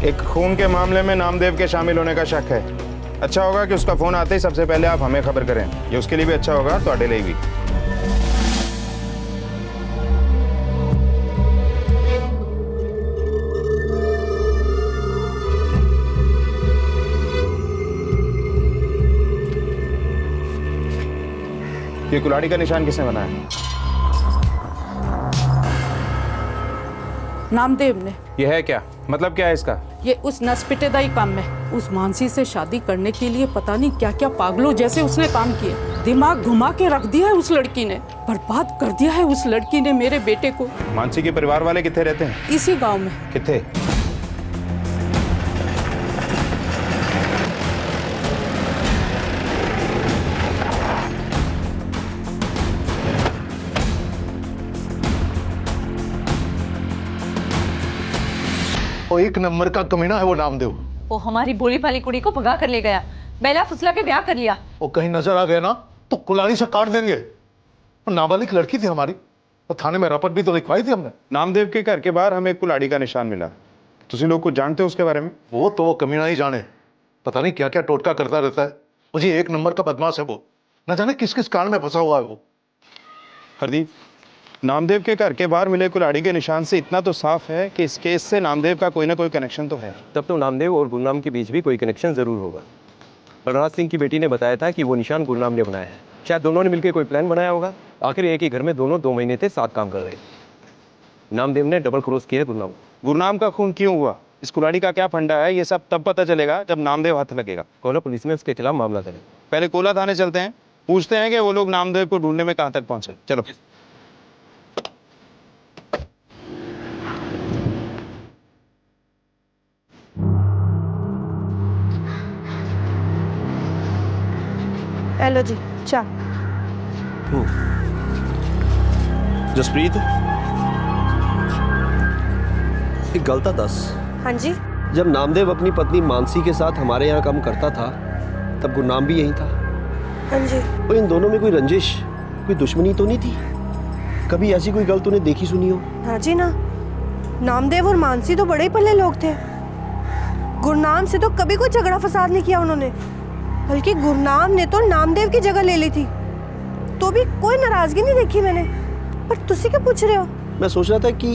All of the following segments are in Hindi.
एक खून के मामले में नामदेव के शामिल होने का शक है। अच्छा होगा कि उसका फोन आते ही सबसे पहले आप हमें खबर करें। ये उसके लिए भी अच्छा होगा, तो अडेले भी। ये कुल्हाड़ी का निशान किसने बनाया? नामदेव ने। ये है क्या? मतलब क्या है इसका? ये उस नसपिटेदाई काम में उस मानसी से शादी करने के लिए पता नहीं क्या क्या पागलों जैसे उसने काम किए। दिमाग घुमा के रख दिया है उस लड़की ने, बर्बाद कर दिया है उस लड़की ने मेरे बेटे को। मानसी के परिवार वाले कितने रहते हैं? इसी गांव में। कितने? वो एक नंबर का कमीना है वो नामदेव। वो हमारी भोली भाली कुड़ी को भगा कर ले गया, बेला फुसला के ब्याह कर लिया। वो कहीं नजर आ गया ना तो कुल्हाड़ी से काट देंगे। वो नाबालिग लड़की थी हमारी, तो थाने में रपट भी तो लिखवाई थी हमने। नामदेव के घर के बाहर हमें एक कुल्हाड़ी का निशान मिला। तुम लोग कुछ जानते हो उसके बारे में? वो कमीना ही जाने, पता नहीं क्या क्या टोटका करता रहता है। मुझे एक नंबर का बदमाश है वो, न जाने किस किस कांड में फंसा हुआ है वो। हरदीप, नामदेव के घर के बाहर मिले कुल्हाड़ी के निशान से इतना तो साफ है कि इस केस से नामदेव का कोई ना कोई कनेक्शन तो है। तब तो नामदेव और गुरनाम के बीच भी कोई कनेक्शन जरूर होगा। बलराज सिंह की बेटी ने बताया था कि वो निशान गुरनाम ने बनाया है। शायद दोनों ने मिलकर कोई प्लान बनाया होगा। आखिर एक ही घर में दोनों 2 महीने से साथ काम कर रहे। नामदेव ने डबल क्रॉस किया गुरनाम। गुरनाम का खून क्यों हुआ, इस कुल्हाड़ी का क्या फंडा है, ये सब तब पता चलेगा जब नामदेव हाथ लगेगा। कोला पुलिस में उसके खिलाफ मामला करें। पहले कोला थाने चलते हैं, पूछते हैं कि वो लोग नामदेव को ढूंढने में कहाँ तक पहुंचे। चलो। हेलो जी, चाय। जसप्रीत, एक गलता दस। हाँ जी। जब नामदेव अपनी पत्नी मानसी के साथ हमारे यहाँ काम करता था तब गुरनाम भी यही था। हाँ जी। वो इन दोनों में कोई रंजिश, कोई दुश्मनी तो नहीं थी? कभी ऐसी कोई गलत उन्हें देखी सुनी हो? हाँ जी ना, नामदेव और मानसी तो बड़े ही पल्ले लोग थे। गुरनाम से तो कभी कोई झगड़ा फसाद नहीं किया उन्होंने, बल्कि गुरनाम ने तो नामदेव की जगह ले ली थी, तो भी कोई नाराजगी नहीं देखी मैंने। पर तुसी क्या पूछ रहे हो? मैं सोच रहा था कि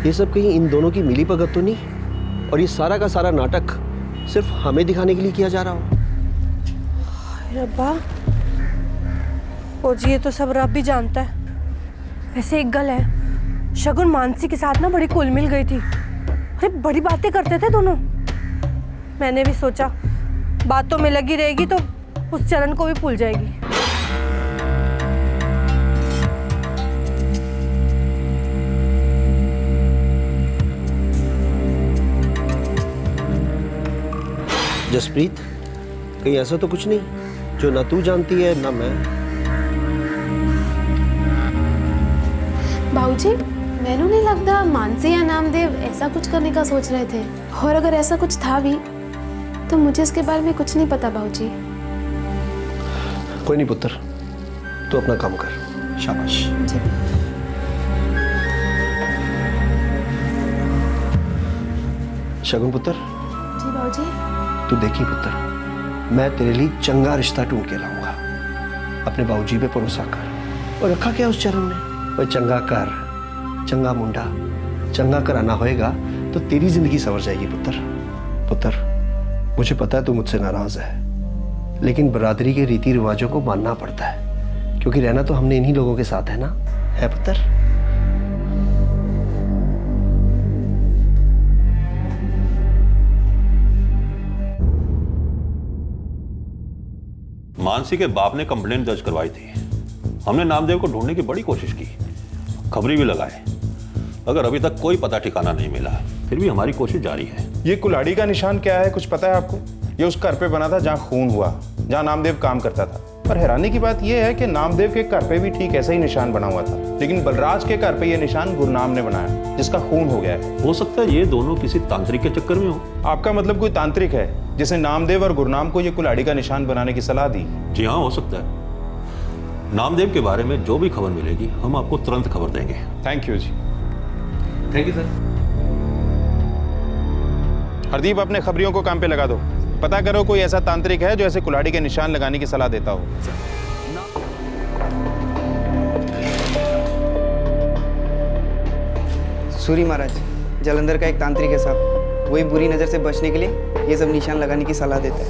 ये सब कहीं इन दोनों की मिली भगत तो नहीं, और ये सारा का सारा नाटक सिर्फ हमें दिखाने के लिए किया जा रहा हो। रब्बा, ओ जी, ये तो सब रब भी जानता है। वैसे एक गल है, शगुन मानसी के साथ ना बड़ी कुल मिल गई थी। अरे बड़ी बातें करते थे दोनों। मैंने भी सोचा बातों में लगी रहेगी तो उस चरण को भी भूल जाएगी। जसप्रीत, कहीं ऐसा तो कुछ नहीं जो ना तू जानती है ना मैं? बाबूजी, मैनू नहीं लगता मानसी या नामदेव ऐसा कुछ करने का सोच रहे थे, और अगर ऐसा कुछ था भी तो मुझे इसके बारे में कुछ नहीं पता बाबूजी। कोई नहीं पुत्र, तू अपना काम कर। शाबाश। जी। शगुन पुत्र। जी बाबूजी। तू देखी पुत्र, मैं तेरे लिए चंगा रिश्ता ढूंढ के लाऊंगा। अपने बाबूजी पे भरोसा कर। और रखा क्या उस चरण में? वो चंगा कर, चंगा मुंडा, चंगा कराना होएगा तो तेरी जिंदगी संवर जाएगी पुत्र। पुत्र, मुझे पता है तू मुझसे नाराज है, लेकिन बरादरी के रीति रिवाजों को मानना पड़ता है, क्योंकि रहना तो हमने इन्हीं लोगों के साथ है ना, है पुत्र? मानसी के बाप ने कंप्लेंट दर्ज करवाई थी। हमने नामदेव को ढूंढने की बड़ी कोशिश की, खबरी भी लगाए, मगर अभी तक कोई पता ठिकाना नहीं मिला। फिर भी हमारी कोशिश जारी है। ये कुल्हाड़ी का निशान क्या है, कुछ पता है आपको? ये उस घर पे बना था जहाँ खून हुआ, जहाँ नामदेव काम करता था। पर हैरानी की बात यह है कि नामदेव के घर पे भी ठीक ऐसा ही निशान बना हुआ था, लेकिन बलराज के घर पे ये निशान गुरनाम ने बनाया, जिसका खून हो गया है। हो सकता है ये दोनों किसी तांत्रिक के चक्कर में हो। आपका मतलब कोई तांत्रिक है जिसने नामदेव और गुरनाम को ये कुल्हाड़ी का निशान बनाने की सलाह दी? जी हाँ, हो सकता है। नामदेव के बारे में जो भी खबर मिलेगी हम आपको तुरंत खबर देंगे। थैंक यू जी। Thank you sir. हरदीप, अपने खबरियों को काम पे लगा दो। पता करो कोई ऐसा तांत्रिक है जो ऐसे कुल्हाड़ी के निशान लगाने की सलाह देता हो। सूरी महाराज, जालंधर का एक तांत्रिक है साहब, वही बुरी नज़र से बचने के लिए ये सब निशान लगाने की सलाह देता है।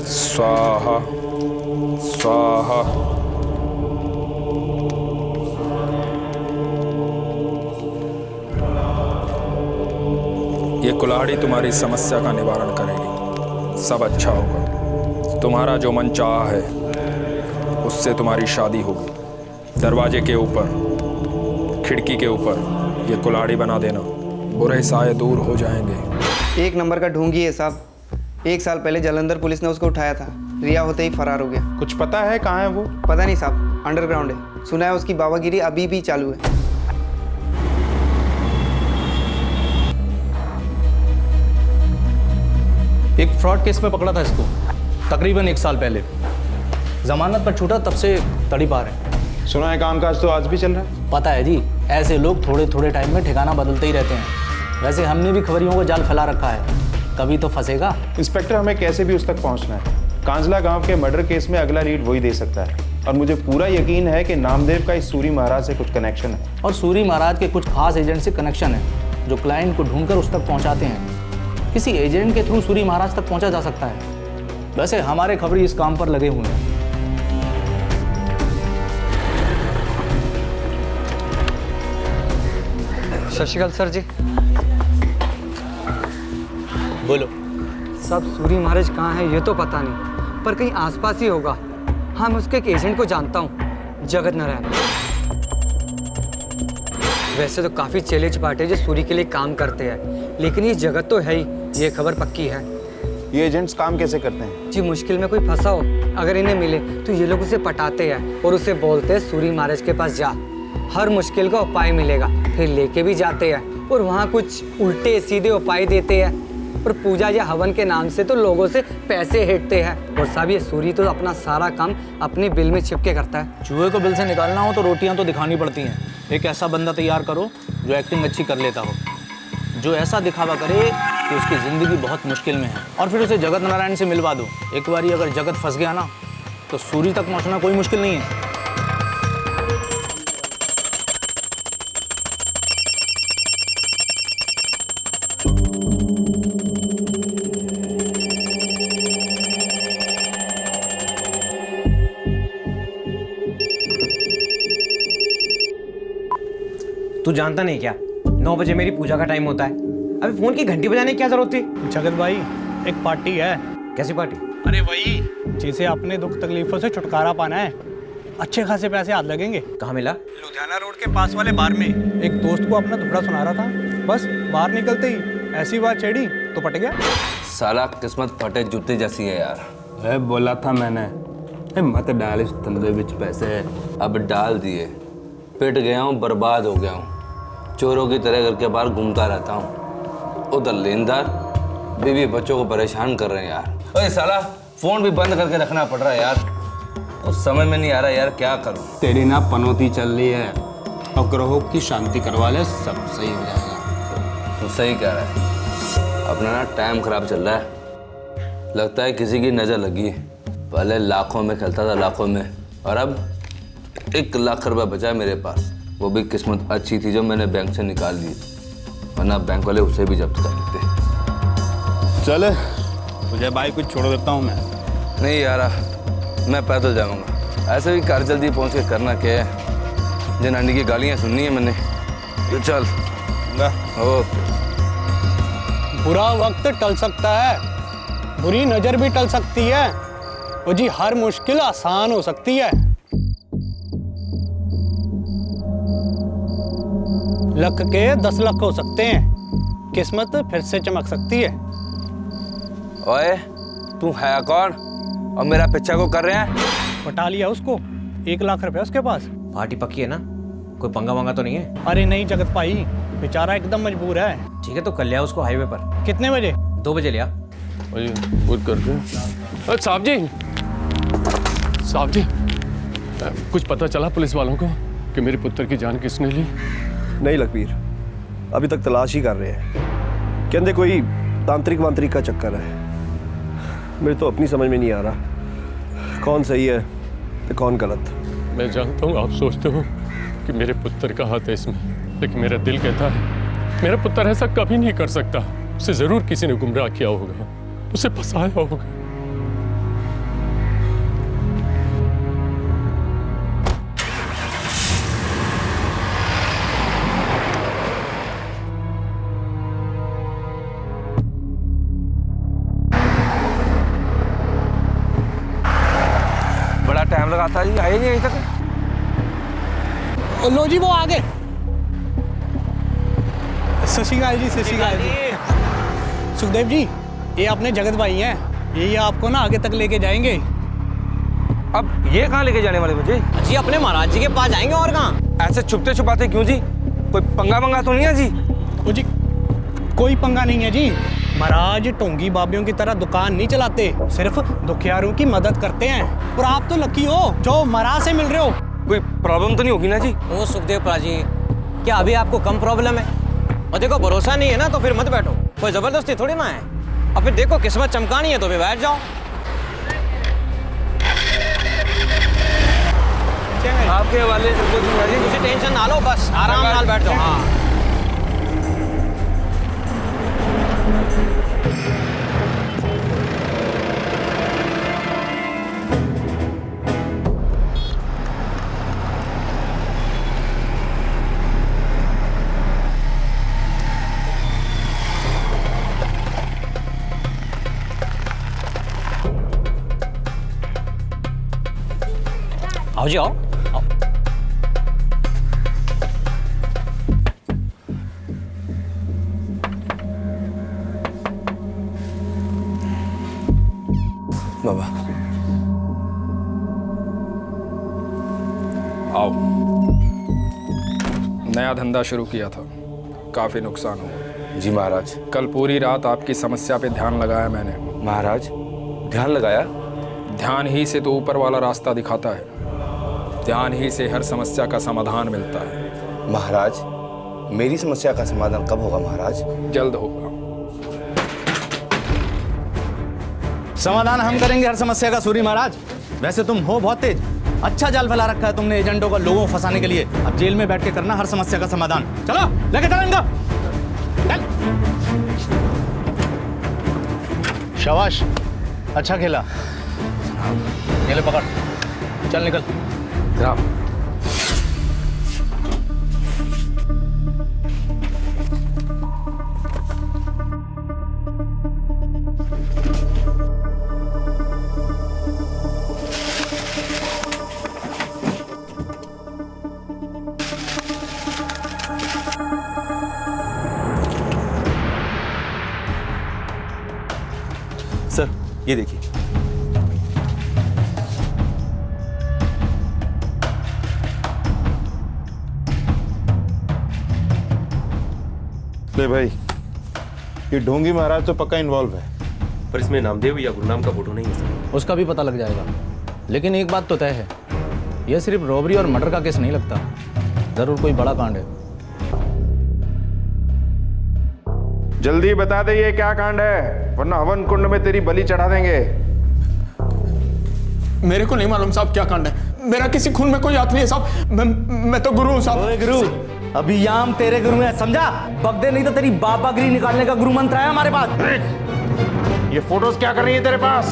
स्वाहा स्वाहा। ये कुल्हाड़ी तुम्हारी समस्या का निवारण करेगी, सब अच्छा होगा। तुम्हारा जो मन चाहा है उससे तुम्हारी शादी होगी। दरवाजे के ऊपर, खिड़की के ऊपर ये कुल्हाड़ी बना देना, बुरे साए दूर हो जाएंगे। एक नंबर का ढोंगी है साहब। 1 साल पहले जालंधर पुलिस ने उसको उठाया था, रिया होते ही फरार हो गया। कुछ पता है कहाँ है वो? पता नहीं साहब, अंडरग्राउंड है। सुना है उसकी बाबागिरी अभी भी चालू है। एक फ्रॉड केस में पकड़ा था इसको तकरीबन 1 साल पहले। जमानत पर छूटा, तब से तड़ी पार है। सुना है कामकाज तो आज भी चल रहा है। पता है जी, ऐसे लोग थोड़े थोड़े टाइम में ठिकाना बदलते ही रहते हैं। वैसे हमने भी खबरियों को जाल फैला रखा है, कभी तो फंसेगा। इंस्पेक्टर, हमें कैसे भी उस तक पहुंचना है। कांजला गांव के मर्डर केस में अगला लीड वही दे सकता है, और मुझे पूरा यकीन है कि नामदेव का इस सूरी महाराज से कुछ कनेक्शन है। और सूरी महाराज के कुछ खास एजेंट से कनेक्शन है, जो क्लाइंट को ढूंढकर उस तक पहुंचाते हैं। किसी एजेंट के थ्रू सूरी महाराज तक पहुंचा जा सकता है। वैसे हमारे खबरी इस काम पर लगे हुए हैं। सत श्री अकाल सर जी। बोलो। सब सूरी महाराज कहाँ है ये तो पता नहीं, पर कहीं आसपास ही होगा। हाँ, मैं उसके एक एजेंट को जानता हूँ, जगत नारायण। वैसे तो काफ़ी चेले चपाटे जो सूरी के लिए काम करते हैं, लेकिन ये जगत तो है ही, ये खबर पक्की है। ये एजेंट्स काम कैसे करते हैं? जी, मुश्किल में कोई फंसा हो, अगर इन्हें मिले तो ये लोग उसे पटाते हैं और उसे बोलते हैं सूरी महाराज के पास जा, हर मुश्किल का उपाय मिलेगा। फिर लेके भी जाते हैं और वहाँ कुछ उल्टे सीधे उपाय देते हैं, और पूजा या हवन के नाम से तो लोगों से पैसे हेटते हैं। और साहब, ये सूरी तो अपना सारा काम अपने बिल में छिप के करता है। चूहे को बिल से निकालना हो तो रोटियां तो दिखानी पड़ती हैं। एक ऐसा बंदा तैयार करो जो एक्टिंग अच्छी कर लेता हो, जो ऐसा दिखावा करे कि उसकी ज़िंदगी बहुत मुश्किल में है, और फिर उसे जगत नारायण से मिलवा दो। एक बारी अगर जगत फंस गया ना, तो सूरी तक पहुंचना कोई मुश्किल नहीं है। तू जानता नहीं क्या, 9 बजे मेरी पूजा का टाइम होता है। अभी फोन की घंटी बजाने की क्या जरूरत थी? जगत भाई, एक पार्टी है। कैसी पार्टी? अरे वही जिसे अपने दुख तकलीफों से छुटकारा पाना है। अच्छे खासे पैसे हाथ लगेंगे। कहाँ मिला? लुधियाना रोड के पास वाले बार में। एक दोस्त को अपना टुकड़ा सुना रहा था, बस बाहर निकलते ही ऐसी बात छेड़ी तो पट गया। साला किस्मत फटे जूते जैसी है यार। बोला था मैंने, मत डाल इस धंधे विच पैसे। अब डाल दिए, पिट गया हूँ, बर्बाद हो गया हूँ। चोरों की तरह घर के बाहर घूमता रहता हूँ। उधर लेनदार बीवी बच्चों को परेशान कर रहे हैं यार। अरे साला, फोन भी बंद करके रखना पड़ रहा है यार। उस समझ में नहीं आ रहा यार, क्या करूँ। तेरी ना पनौती चल रही है, और ग्रहों की शांति करवा ले, सब सही हो जाएगा। तो सही कह रहा है। अपना ना टाइम खराब चल रहा है। लगता है किसी की नज़र लगी। पहले लाखों में खेलता था, लाखों में, और अब 1 लाख रुपया बचा है मेरे पास। वो भी किस्मत अच्छी थी जो मैंने बैंक से निकाल ली, वरना बैंक वाले उसे भी जब्त कर लेते। चल तुझे भाई कुछ छोड़ देता हूँ मैं। नहीं यार, मैं पैदल जाऊँगा। ऐसे भी घर जल्दी पहुँच के करना क्या है, जनानी की गालियाँ सुननी है मैंने। तो चल। ओके। बुरा वक्त टल सकता है, बुरी नजर भी टल सकती है, और जी हर मुश्किल आसान हो सकती है। लक के 10 लाख हो सकते हैं, किस्मत फिर से चमक सकती है। ओए, तू है कौन और मेरा पीछा को कर रहे हैं? पटा लिया उसको, 1 लाख रुपया उसके पास। पार्टी पक्की है ना? कोई पंगा वंगा तो नहीं है? अरे नहीं जगत भाई, बेचारा एकदम मजबूर है। ठीक है, तो कल लिया उसको हाईवे पर। कितने बजे? 2 बजे लिया। साहब जी, कुछ पता चला पुलिस वालों को कि मेरे पुत्र की जान किसने ली? नहीं लखबीर, अभी तक तलाश ही कर रहे हैं। कहते कोई तांत्रिक वांत्रिक का चक्कर है। मेरे तो अपनी समझ में नहीं आ रहा कौन सही है तो कौन गलत। मैं जानता हूँ आप सोचते हो कि मेरे पुत्र का हाथ है इसमें, लेकिन मेरा दिल कहता है मेरा पुत्र ऐसा कभी नहीं कर सकता। उसे जरूर किसी ने गुमराह किया होगा, उसे फंसाया होगा। बड़ा टाइम लगाता जी, आए नहीं अभी तक। लो जी वो आ गए। सत श्री अकाल जी, सत श्री अकाल जी। सुखदेव जी, ये अपने जगत भाई हैं, ये आपको ना आगे तक लेके जाएंगे। अब ये कहाँ लेके जाने वाले मुझे? जी अपने महाराज जी के पास जाएंगे और कहाँ। ऐसे छुपते छुपाते क्यों जी? कोई पंगा मंगा तो नहीं है जी? ओ जी कोई पंगा नहीं है जी। महाराज ढोंगी बाबियों की तरह दुकान नहीं चलाते, सिर्फ दुखियारों की मदद करते हैं। और आप तो लकी हो जो महाराज से मिल रहे हो। कोई प्रॉब्लम तो नहीं होगी ना जी? ओ सुखदेव जी, क्या अभी आपको कम प्रॉब्लम है? और देखो भरोसा नहीं है ना तो फिर मत बैठो, कोई जबरदस्ती थोड़ी ना है। और फिर देखो किस्मत चमकानी है तो फिर बैठ जाओ। आपके हवाले से कुछ टेंशन ना लो, बस आराम नाल बैठ जाओ। हाँ आओ जी आओ। बाबा आओ। नया धंधा शुरू किया था, काफी नुकसान हुआ। जी महाराज। कल पूरी रात आपकी समस्या पे ध्यान लगाया मैंने। महाराज ध्यान लगाया? ध्यान ही से तो ऊपर वाला रास्ता दिखाता है, ध्यान ही से हर समस्या का समाधान मिलता है। महाराज मेरी समस्या का समाधान कब होगा महाराज? जल्द होगा। समाधान हम करेंगे हर समस्या का सूरी महाराज। वैसे तुम हो बहुत तेज, अच्छा जाल फैला रखा है तुमने एजेंटों का लोगों को फंसाने के लिए। अब जेल में बैठ के करना हर समस्या का समाधान। चलो लेके चलो इनको, चल। शाबाश, अच्छा खेला। ये ले पकड़, चल निकल। जनाब सर ये देखिए। ले भाई, ये ढोंगी महाराज तो पक्का इन्वॉल्व है। पर इसमें नामदेव या गुरनाम का फोटो नहीं है सर। उसका भी पता लग जाएगा, लेकिन एक बात तो तय है, यह सिर्फ रॉबरी और मर्डर का केस नहीं लगता, जरूर कोई बड़ा कांड है। जल्दी बता दे ये क्या कांड है, वरना हवन कुंड में तेरी बलि चढ़ा देंगे। मेरे को नहीं मालूम साहब क्या कांड है। मेरा किसी खून में कोई हाथ नहीं है साहब। मैं तो गुरु हूँ साहब। गुरु अभियाम तेरे गुरु है, समझा? बगदे नहीं तो तेरी बाबागिरी निकालने का गुरु मंत्र है हमारे पास। ये फोटोज क्या कर रही है तेरे पास?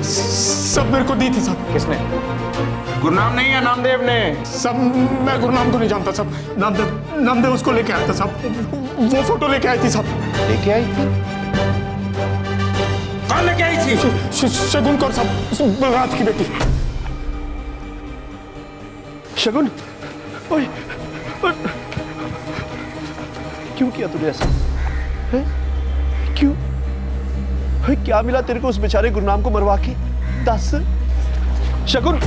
सब मेरे को दी थी साहब। किसने? गुरनाम नहीं है, नामदेव ने। सब मैं गुरनाम को नहीं जानता साहब। नामदेव उसको लेके आया था साहब। वो फोटो लेके आई थी साहब। लेके आई थी? कौन लेके आई थी? शगुन कौर साहब, बलराज की बेटी। शगुन, ओए, क्यों किया तूने ऐसा? है? क्यों? है, क्या मिला तेरे को उस बेचारे गुरनाम को मरवा के? दस शगुन।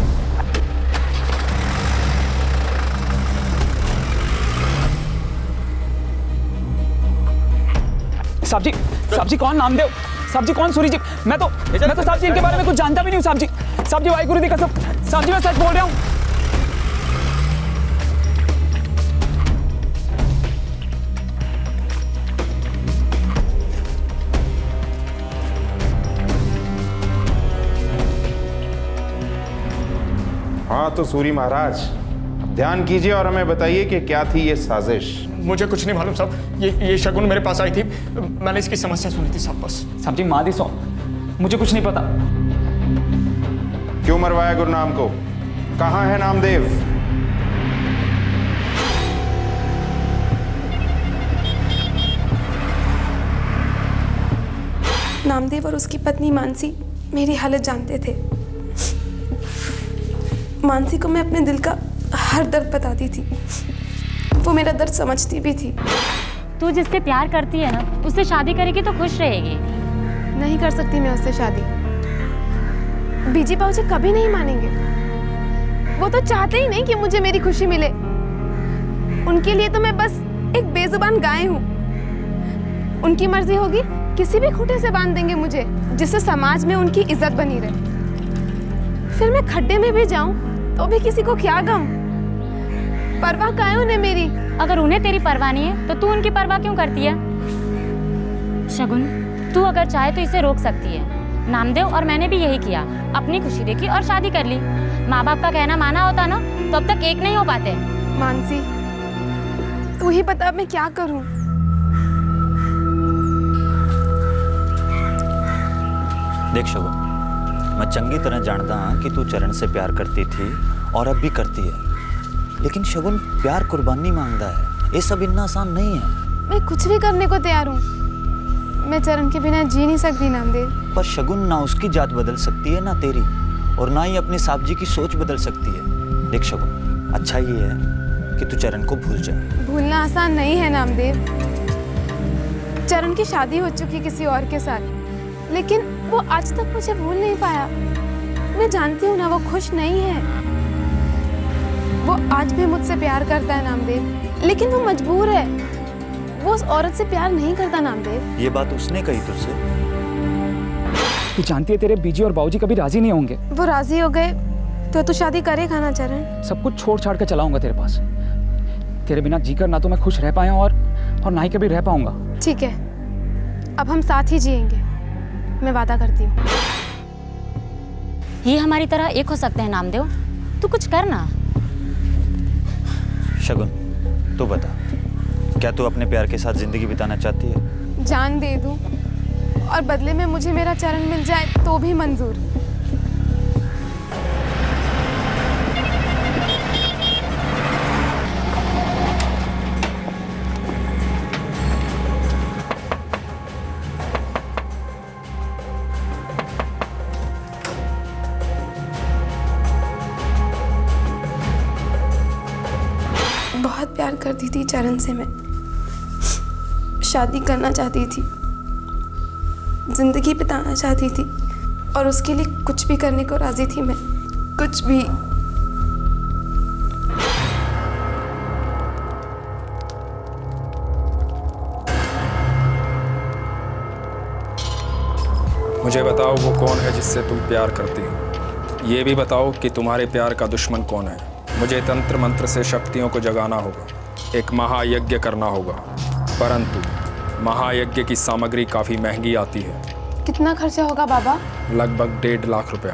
साहब जी कौन नामदेव? साहब जी कौन सूरी जी? मैं तो साहब जी इनके बारे में कुछ जानता भी नहीं हूँ साहब जी। साहब जी वाहिगुरु दी कसम, साहब जी मैं सच बोल रहा हूँ। हाँ तो सूरी महाराज, ध्यान कीजिए और हमें बताइए कि क्या थी ये साजिश। मुझे कुछ नहीं मालूम साहब, ये शगुन मेरे पास आई थी, मैंने इसकी समस्या सुनी थी साहब, बस। साहब जी मादी सौ, मुझे कुछ नहीं पता। क्यों मरवाया गुरनाम को? कहाँ है नामदेव? नामदेव और उसकी पत्नी मानसी मेरी हालत जानते थे। मानसी को मैं अपने दिल का हर दर्द बताती थी, वो मेरा दर्द समझती भी थी। तू जिससे प्यार करती है ना, उससे शादी करेगी तो खुश रहेगी। नहीं कर सकती मैं उससे शादी, बीजी बाबूजी कभी नहीं मानेंगे। वो तो चाहते ही नहीं कि मुझे मेरी खुशी मिले। उनके लिए तो मैं बस एक बेजुबान गाय हूँ। उनकी मर्जी होगी किसी भी खूंटे से बांध देंगे मुझे, जिससे समाज में उनकी इज्जत बनी रहे। फिर मैं खड्डे में भी जाऊं तो भी किसी को क्या गम, परवाह क्या है उन्हें मेरी। अगर उन्हें तेरी परवाह नहीं है तो तू उनकी परवाह क्यों करती है? शगुन, तू अगर चाहे तो इसे रोक सकती है। नामदेव और मैंने भी यही किया, अपनी खुशी देखी और शादी कर ली। माँ बाप का कहना माना होता ना तो अब तक एक नहीं हो पाते। मानसी, तू ही बता मैं क्या करूं। देख शगुन, मैं चंगी तरह जानता हाँ कि तू चरण से प्यार करती थी और अब भी करती है, लेकिन शगुन प्यार कुर्बानी मांगता है, ये सब इतना आसान नहीं है। मैं कुछ भी करने को तैयार हूँ, मैं चरण के बिना जी नहीं सकती नामदेव। पर शगुन ना उसकी जात बदल सकती है ना तेरी, और ना ही अपनी साहब जी की सोच बदल सकती है। देख शगुन, अच्छा ये है कि तू चरण को भूल जा। भूलना आसान नहीं है नामदेव। चरण की शादी हो चुकी किसी और के साथ, लेकिन वो आज तक मुझे भूल नहीं पाया। मैं जानती हूँ ना वो खुश नहीं है। वो आज भी मुझसे प्यार करता है नामदेव, लेकिन वो मजबूर है। वो उस औरत से प्यार नहीं करता नामदेव। ये बात उसने कही तुझसे? तू जानती है तेरे बीजी और बाबूजी कभी राजी नहीं होंगे। वो राजी हो गए तो तू शादी करेगा ना चरण? सब कुछ छोड़ छाड़ कर चलाऊंगा तेरे पास। तेरे बिना जीकर ना तो मैं खुश रह पाया और ना ही कभी रह पाऊंगा। ठीक है, अब हम साथ ही जिएंगे, मैं वादा करती हूँ। ये हमारी तरह एक हो सकते हैं नामदेव, तू कुछ कर ना। शगुन, तू बता, क्या तू अपने प्यार के साथ जिंदगी बिताना चाहती है? जान दे दूं और बदले में मुझे मेरा चरण मिल जाए तो भी मंजूर। बहुत प्यार करती थी चरण से मैं, शादी करना चाहती थी, जिंदगी बिताना चाहती थी, और उसके लिए कुछ भी करने को राजी थी मैं, कुछ भी। मुझे बताओ वो कौन है जिससे तुम प्यार करती हो। ये भी बताओ कि तुम्हारे प्यार का दुश्मन कौन है। मुझे तंत्र मंत्र से शक्तियों को जगाना होगा, एक महायज्ञ करना होगा, परंतु महायज्ञ की सामग्री काफ़ी महंगी आती है। कितना खर्चा होगा बाबा? लगभग 1.5 लाख रुपया।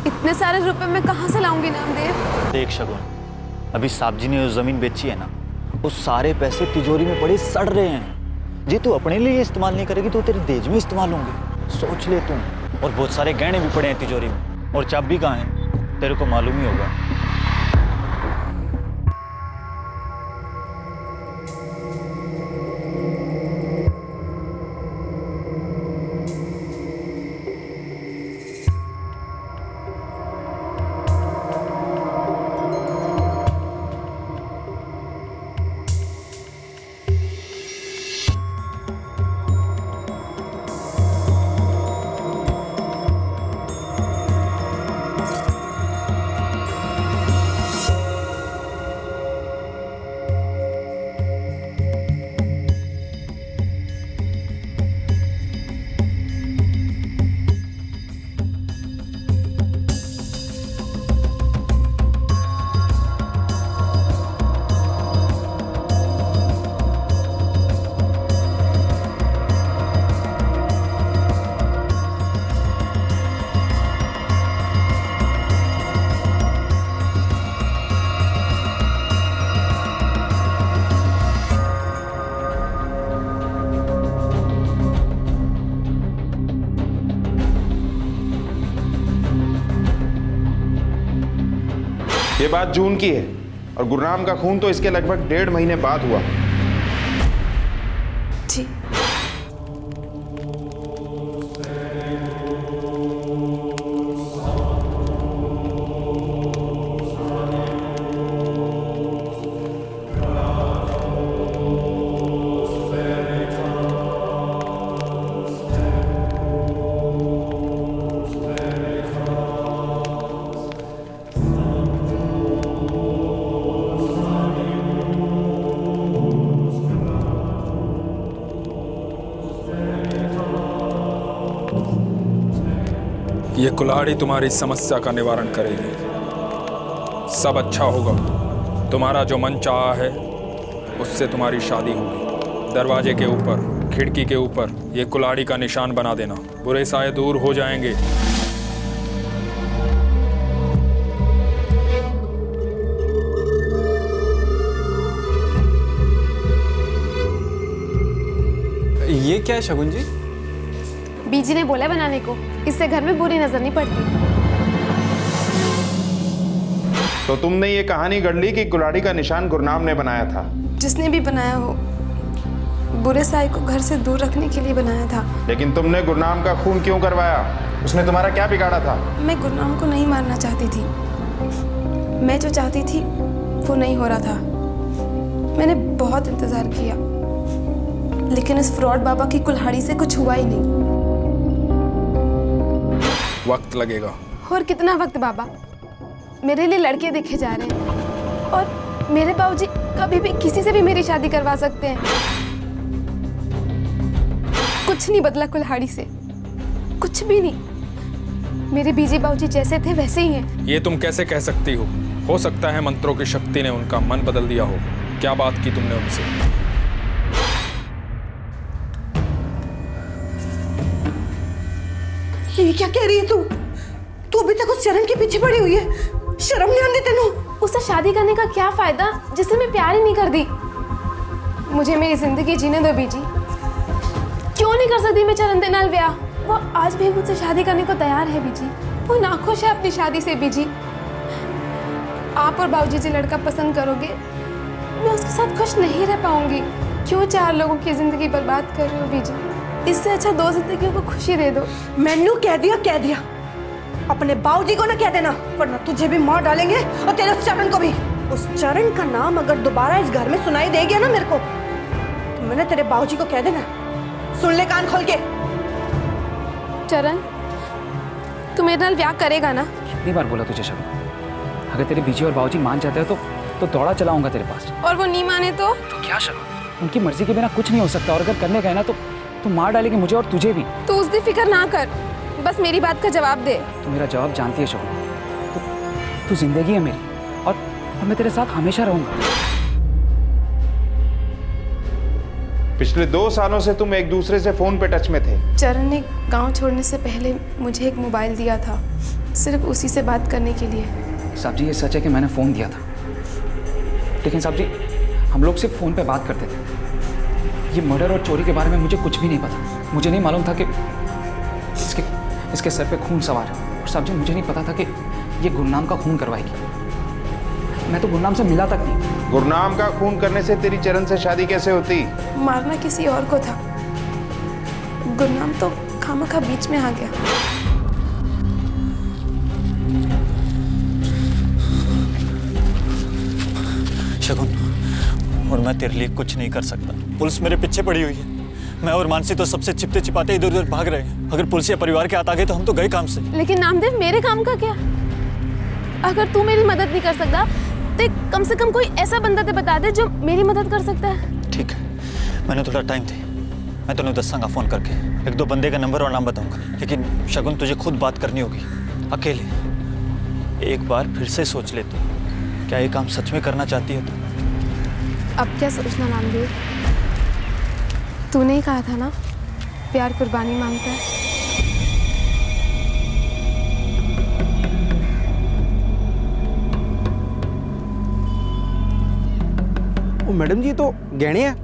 इतने सारे रुपए मैं कहाँ से लाऊंगी नामदेव? देख शगुन, अभी साहब जी ने जो जमीन बेची है ना, वो सारे पैसे तिजोरी में पड़े सड़ रहे हैं। जी तू अपने लिए इस्तेमाल नहीं करेगी तो तेरे दहेज में इस्तेमाल होंगे, सोच ले तुम। और बहुत सारे गहने भी पड़े हैं तिजोरी में, और चाबी कहाँ है तेरे को मालूम ही होगा। ये बात जून की है और गुरनाम का खून तो इसके लगभग 1.5 महीने बाद हुआ। जी। ये कुल्हाड़ी तुम्हारी समस्या का निवारण करेगी। सब अच्छा होगा। तुम्हारा जो मन चाहा है उससे तुम्हारी शादी होगी। दरवाजे के ऊपर, खिड़की के ऊपर ये कुल्हाड़ी का निशान बना देना। बुरे साए दूर हो जाएंगे। ये क्या है शगुन जी? बीजी ने बोला बनाने को, इससे घर में बुरी नजर नहीं पड़ती। तो तुमने ये कहानी गढ़ ली कि कुल्हाड़ी का निशान गुरनाम ने बनाया था? जिसने भी बनाया हो, बुरे साए को घर से दूर रखने के लिए बनाया था। लेकिन तुमने गुरनाम का खून क्यों करवाया? उसने तुम्हारा क्या बिगाड़ा था? मैं गुरनाम को नहीं मारना चाहती थी। मैं जो चाहती थी वो नहीं हो रहा था। मैंने बहुत इंतजार किया, लेकिन इस फ्रॉड बाबा की कुल्हाड़ी से कुछ हुआ ही नहीं। वक्त लगेगा। और कितना वक्त बाबा? मेरे लिए लड़के देखे जा रहे हैं और मेरे बाबूजी कभी भी किसी से भी मेरी शादी करवा सकते हैं। कुछ नहीं बदला कुल्हाड़ी से, कुछ भी नहीं। मेरे बीजी बाबूजी जैसे थे वैसे ही हैं। ये तुम कैसे कह सकती हो सकता है मंत्रों की शक्ति ने उनका मन बदल दिया हो। क्या बात की तुमने उनसे? ये क्या कह रही है तू? तू अभी तक उस चरण के पीछे पड़ी हुई है। शर्म नहीं आती तेनू? उससे शादी करने का क्या फायदा जिससे मैं प्यार ही नहीं करती। मुझे मेरी जिंदगी जीने दो बीजी। क्यों नहीं कर सकती मैं चरण दे नाल ब्याह? वो आज भी मुझसे शादी करने को तैयार है बीजी। वो नाखुश है अपनी शादी से बीजी। आप और बाबूजी जो लड़का पसंद करोगे, मैं उसके साथ खुश नहीं रह पाऊंगी। क्यों 4 लोगों की जिंदगी बर्बाद कर रहे हो बीजी? इससे अच्छा 2 जिंदगियों को खुशी दे दो। मैनू कह दिया। अपने बाबूजी को ना कह देना, वरना तुझे भी मार डालेंगे और तेरे उस चरण को भी। उस चरण का नाम अगर दोबारा इस घर में सुनाई दे गया ना मेरे को, तो मैंने तेरे बाबूजी को कह देना। सुन ले कान खोल के। चरण, तू मेरे नाल ब्याह करेगा ना? कितनी बार बोला तुझे शगुन, अगर तेरे बीजी और बाबूजी मान जाते हैं तो दौड़ा चलाऊंगा तेरे पास। और वो नहीं माने तो क्या शगुन? उनकी मर्जी के बिना कुछ नहीं हो सकता, और अगर करने का है ना तो तू मार डालेगी मुझे और तुझे भी। तू उसकी फिक्र ना कर, बस मेरी बात का जवाब दे। तू मेरा जवाब जानती है शगुन। तू जिंदगी है मेरी और मैं तेरे साथ हमेशा रहूंगा। पिछले 2 सालों से तुम एक दूसरे से फोन पे टच में थे। चरण ने गांव छोड़ने से पहले मुझे एक मोबाइल दिया था, सिर्फ उसी से बात करने के लिए। साहब जी, ये सच है कि मैंने फ़ोन दिया था, लेकिन साहब जी हम लोग सिर्फ फ़ोन पे बात करते थे। ये मर्डर और चोरी के बारे में मुझे कुछ भी नहीं पता। मुझे नहीं मालूम था कि इसके सर पे खून सवार है। और साहब जी मुझे नहीं पता था कि ये गुरनाम का खून करवाएगी। मैं तो गुरनाम से मिला तक नहीं। गुरनाम का खून करने से तेरी चरण से शादी कैसे होती? मारना किसी और को था। गुरनाम तो खामखा बीच में आ गया। शगुन, और मैं तेरे लिए कुछ नहीं कर सकता। पुलिस मेरे पीछे पड़ी हुई है। मैं और मानसी तो सबसे छिपते छिपाते इधर उधर भाग रहे हैं। अगर पुलिस या परिवार के हाथ आ गए तो हम तो गए काम से। लेकिन नामदेव, मेरे काम का क्या? अगर तू मेरी मदद नहीं कर सकता तो कम से कम कोई ऐसा बंदा तो बता दे जो मेरी मदद कर सकता है। ठीक है, मैंने थोड़ा टाइम दे, मैं तुम्हें दसांगा फोन करके। 1-2 बंदे का नंबर और नाम बताऊंगा। लेकिन शगुन, तुझे खुद बात करनी होगी, अकेले। एक बार फिर से सोच ले तू, क्या ये काम सच में करना चाहती है तू? अब क्या सोचना नामदेव, तूने ही कहा था ना प्यार कुर्बानी मांगता है। ओ मैडम जी, तो गहने हैं।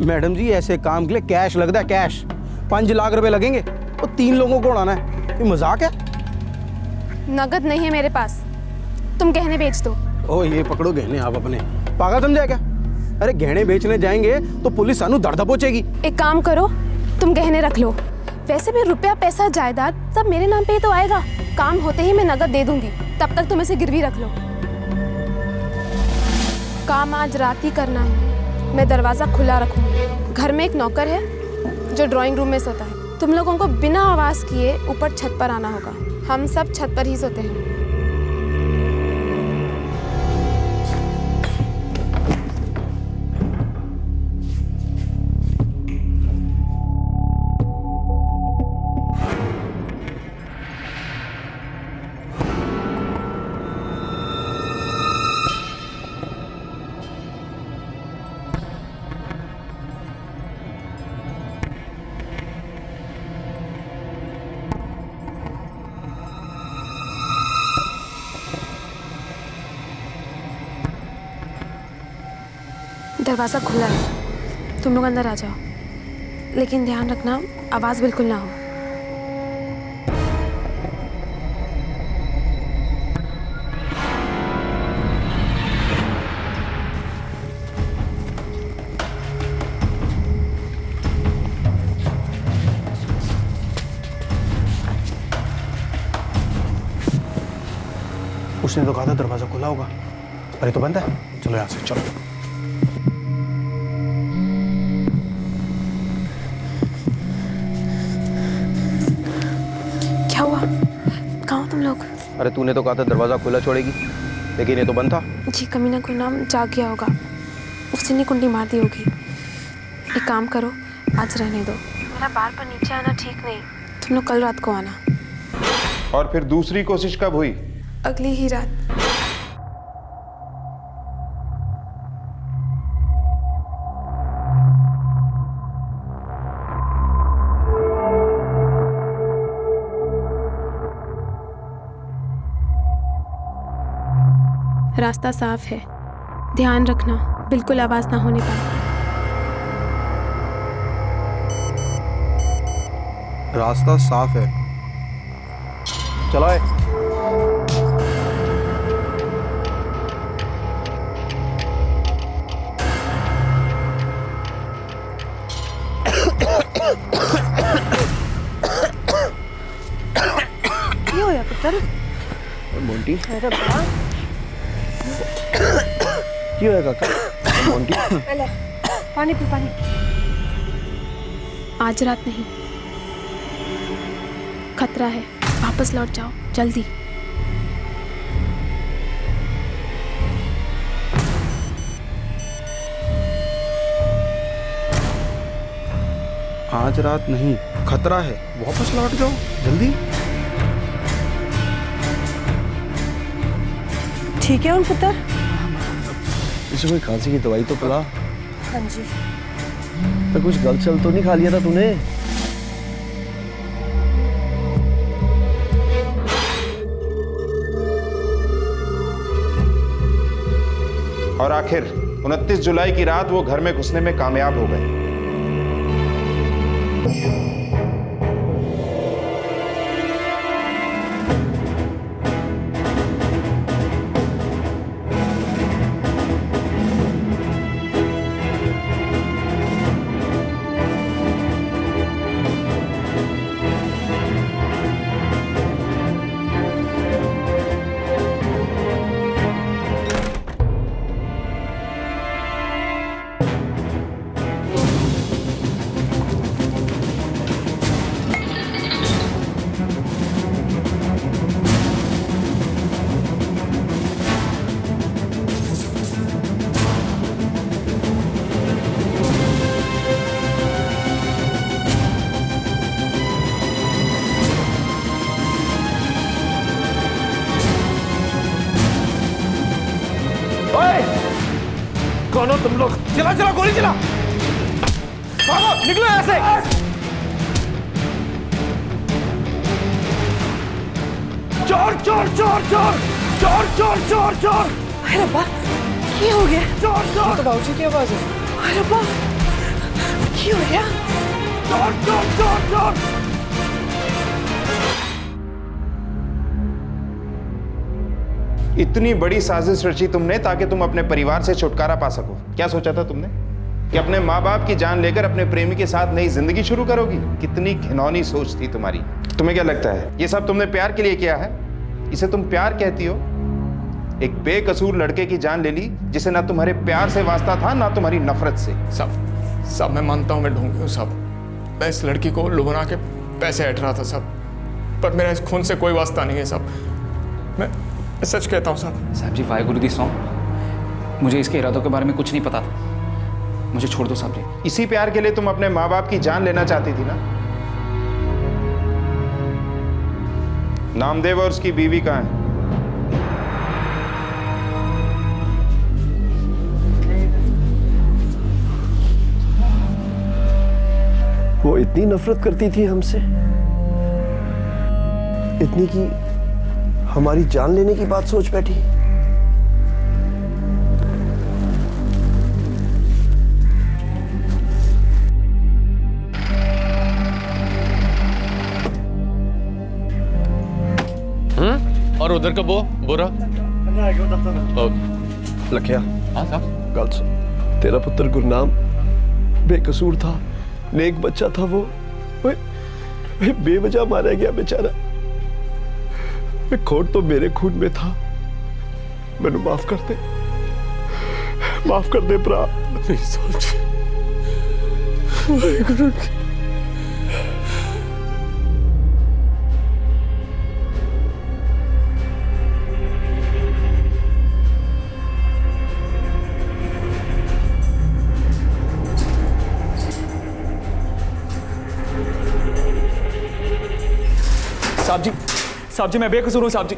मैडम जी, ऐसे काम के लिए कैश लगता है, कैश। 5 लाख रुपए लगेंगे और 3 लोगों को उड़ाना है। ये मजाक है? नगद नहीं है मेरे पास, तुम गहने बेच दो। ओ ये पकड़ो गहने आप अपने, पागल समझा क्या? अरे गहने बेचने जाएंगे तो पुलिस सानू दर्द पहुंचेगी। एक काम करो, तुम गहने रख लो। वैसे भी रुपया पैसा जायदाद सब मेरे नाम पे ही तो आएगा। काम होते ही मैं नगद दे दूंगी, तब तक तुम इसे गिरवी रख लो। काम आज रात ही करना है, मैं दरवाजा खुला रखूंगी। घर में एक नौकर है जो ड्राइंग रूम में सोता है। तुम लोगों को बिना आवाज किए ऊपर छत पर आना होगा। हम सब छत पर ही सोते हैं। दरवाज़ा खुला है, तुम लोग अंदर आ जाओ, लेकिन ध्यान रखना आवाज़ बिल्कुल ना हो। उसने तो कहा था दरवाजा खुला होगा, पर ये तो बंद है। चलो यहाँ से चलो। क्या हुआ? कहाँ हो तुम लोग? अरे तूने तो कहा था दरवाजा खुला छोड़ेगी, लेकिन ये तो बंद था। जी कमीना कोई नाम जाग गया होगा, उसने कुंडी मार दी होगी। एक काम करो, आज रहने दो। मेरा बार पर नीचे आना ठीक नहीं, तुम लोग कल रात को आना। और फिर दूसरी कोशिश कब हुई? अगली ही रात। रास्ता साफ है, ध्यान रखना बिल्कुल आवाज ना होने पाए। रास्ता साफ है, चलो है। क्या होया पुत्र? मोंटी अरे बा क्यों है काका? मोंटी ले पानी पी पानी। आज रात नहीं, खतरा है, वापस लौट जाओ जल्दी। आज रात नहीं, खतरा है, वापस लौट जाओ जल्दी। ठीक है उन पुत्र? इसे कोई खांसी की दवाई तो पिला। हाँ जी। तो कुछ गलत चल तो नहीं खा लिया था तूने? और आखिर 29 जुलाई की रात वो घर में घुसने में कामयाब हो गए। कौन हो तुम लोग? चला चला गोली चला, भागो निकलो यहाँ से। चोर चोर चोर चोर चोर चोर चोर चोर। अरे रब्बा, क्या हो गया? चोर चोर। तो बाबूजी की आवाज है। अरे रब्बा, क्या हो गया? चोर चोर चोर चोर। इतनी बड़ी साजिश रची तुमने ताकि तुम अपने परिवार से छुटकारा पा सको। क्या सोचा था तुमने कि अपने माँ बाप की जान लेकर अपने प्रेमी के साथ नई जिंदगी शुरू करोगी? कितनी घिनौनी सोच थी तुम्हारी। तुम्हें क्या लगता है ये सब तुमने प्यार के लिए किया है? इसे तुम प्यार कहती हो? एक बेकसूर लड़के की जान ले ली जिसे ना तुम्हारे प्यार से वास्ता था ना तुम्हारी नफरत से। सब मैं मानता हूँ मैं ढोंगी हूँ सब। मैं इस लड़की को लुभाना के पैसे ऐट रहा था सब, पर मेरा इस खून से कोई वास्ता नहीं है सब। मैं सच कहता हूँ साहब जी, वाहेगुरु दी सौ, मुझे इसके इरादों के बारे में कुछ नहीं पता था। मुझे छोड़ दो साहब जी। इसी प्यार के लिए तुम अपने माँ बाप की जान लेना चाहती थी ना? नामदेव और उसकी बीवी कहाँ है? वो इतनी नफरत करती थी हमसे, इतनी कि हमारी जान लेने की बात सोच बैठी। और उधर का बोरा लखिया, हाँ साहब। गल सुन, तेरा पुत्र गुरनाम बेकसूर था, नेक बच्चा था वो बेवजह मारा गया बेचारा। खोट तो मेरे खून में था। मैंने माफ कर दे भरा। वाहेगुरु साहब जी मैं बेकसूर हूँ साहब जी,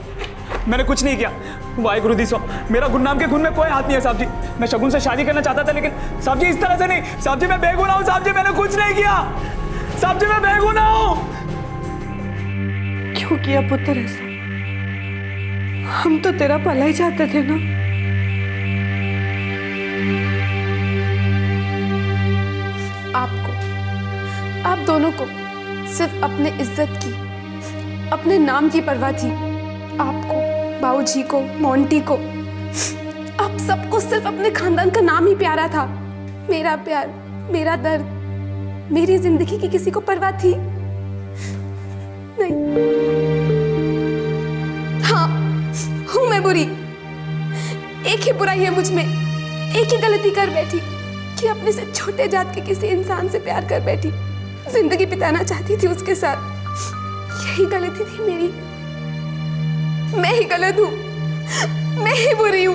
मैंने कुछ नहीं किया। वाहेगुरु दी सौ, मेरा गुरनाम के खून में कोई हाथ नहीं है साहब जी। मैं शगुन से शादी करना चाहता था लेकिन साहब जी इस तरह से नहीं। साहब जी मैं बेगुनाह हूँ साहब जी, मैंने कुछ नहीं किया। साहब जी मैं बेगुनाह हूँ। क्यों किया पुत्र ऐसा? हम तो तेरा भला ही चाहते थे ना। आपको, आप दोनों को सिर्फ अपने इज्जत की, अपने नाम की परवाह थी। आपको, बाबूजी को, मोंटी को, आप सबको सिर्फ अपने खानदान का नाम ही प्यारा था। मेरा प्यार, मेरा दर्द, मेरी जिंदगी की किसी को परवाह थी नहीं। हाँ, हूं मैं बुरी। एक ही बुराई है मुझ में, एक ही गलती कर बैठी कि अपने से छोटे जात के किसी इंसान से प्यार कर बैठी। जिंदगी बिताना चाहती थी उसके साथ, यही गलती थी मेरी। मैं ही गलत हूं, मैं ही बुरी हूं।